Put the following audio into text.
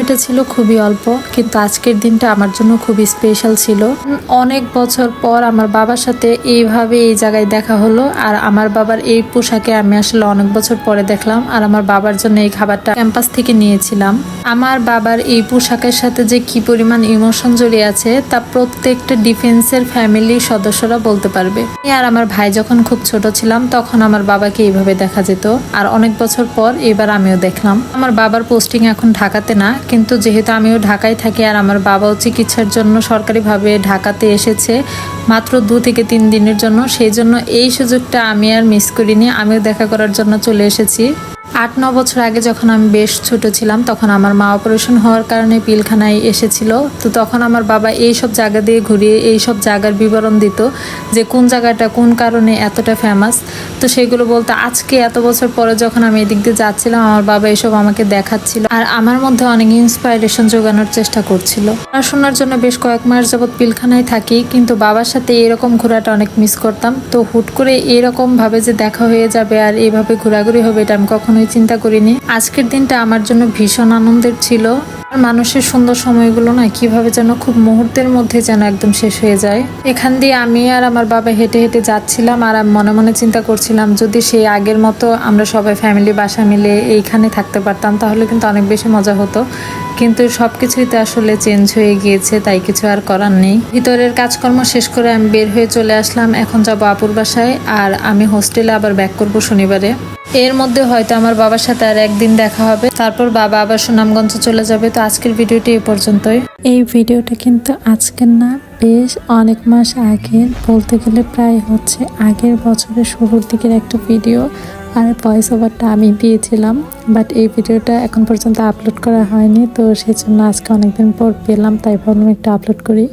কেটেছিল খুবই অল্প, কিন্তু আজকের দিনটা আমার জন্য খুবই স্পেশাল ছিল। অনেক বছর পর আমার বাবার সাথে এইভাবে এই জায়গায় দেখা হলো, আর আমার বাবার এই পোশাকে আমি আসলে অনেক বছর পরে দেখলাম। আর আমার বাবার জন্য এই খাবারটা ক্যাম্পাস থেকে নিয়েছিলাম। আমার বাবার এই পোশাকের সাথে যে কি পরিমাণ ইমোশন জড়িয়ে আছে তা প্রত্যেকটা ডিফেন্সের ফ্যামিলির সদস্যরা বলতে পারবে। আর আমার ভাই যখন খুব ছোট ছিলাম তখন আমার বাবাকে এইভাবে দেখা যেত, আর অনেক বছর পর এবার আমিও দেখলাম। আমার বাবার পোস্টিং এখন ঢাকাতে না, কিন্তু যেহেতু আমিও ঢাকায় থাকি আর আমার বাবাও চিকিৎসার জন্য সরকারিভাবে ঢাকাতে এসেছে মাত্র 2 থেকে 3 দিনের জন্য, সেই জন্য এই সুযোগটা আমি আর মিস করিনি, আমিও দেখা করার জন্য চলে এসেছি। 8-9 বছর আগে যখন আমি বেশ ছোট ছিলাম তখন আমার মা অপারেশন হওয়ার কারণে পিলখানায় এসেছিল। তো তখন আমার বাবা এইসব জায়গা দিয়ে ঘুরিয়ে এইসব জায়গার বিবরণ দিত যে কোন জায়গাটা কোন কারণে এতটা ফেমাস। তো সেগুলো বলতে আজকে এত বছর পরে যখন আমি এদিক দিয়ে যাচ্ছিলাম আমার বাবা এসব আমাকে দেখাচ্ছিল, আর আমার মধ্যে অনেক ইন্সপাইরেশন জোগানোর চেষ্টা করছিল। পড়াশোনার জন্য বেশ কয়েক মাস যাবৎ পিলখানায় থাকি, কিন্তু বাবার সাথে এরকম ঘোরাটা অনেক মিস করতাম। তো হুট করে এরকম ভাবে যে দেখা হয়ে যাবে আর এইভাবে ঘোরাঘুরি হবে এটা আমি কখনোই চিন্তা করিনি। আজকের দিনটা আমার জন্য ভীষণ আনন্দের ছিল। আর মানুষের সুন্দর সময়গুলো না কিভাবে যেন খুব মুহূর্তের মধ্যে যেন একদম শেষ হয়ে যায়। এখান দিয়ে আমি আর আমার বাবা হেঁটে হেঁটে যাচ্ছিলাম, আর আমি মনে মনে চিন্তা করছিলাম যদি সেই আগের মতো আমরা সবাই ফ্যামিলি বাসা মিলে এইখানে থাকতে পারতাম তাহলে কিন্তু অনেক বেশি মজা হতো। কিন্তু সবকিছুই তো আসলে চেঞ্জ হয়ে গিয়েছে, তাই কিছু আর করার নেই। ভিতরের কাজকর্ম শেষ করে আমি বের হয়ে চলে আসলাম। এখন যাবো আপুর বাসায়, আর আমি হোস্টেলে আবার ব্যাক করবো শনিবারে। এর মধ্যে হয়তো আমার বাবার সাথে আর একদিন দেখা হবে, তারপর বাবা আবার সুনামগঞ্জে চলে যাবে। তো আজকের ভিডিওটি এই পর্যন্তই। এই ভিডিওটা কিন্তু আজকের না, বেশ অনেক মাস আগে, বলতে গেলে প্রায় হচ্ছে আগের বছরের শুরুর দিকের একটা ভিডিও, আর ভয়েস ওভারটা আমি দিয়েছিলাম। বাট এই ভিডিওটা এখন পর্যন্ত আপলোড করা হয়নি, তো সেজন্য আজকে অনেকদিন পর পেলাম, তাই ভাবলাম একটু আপলোড করি।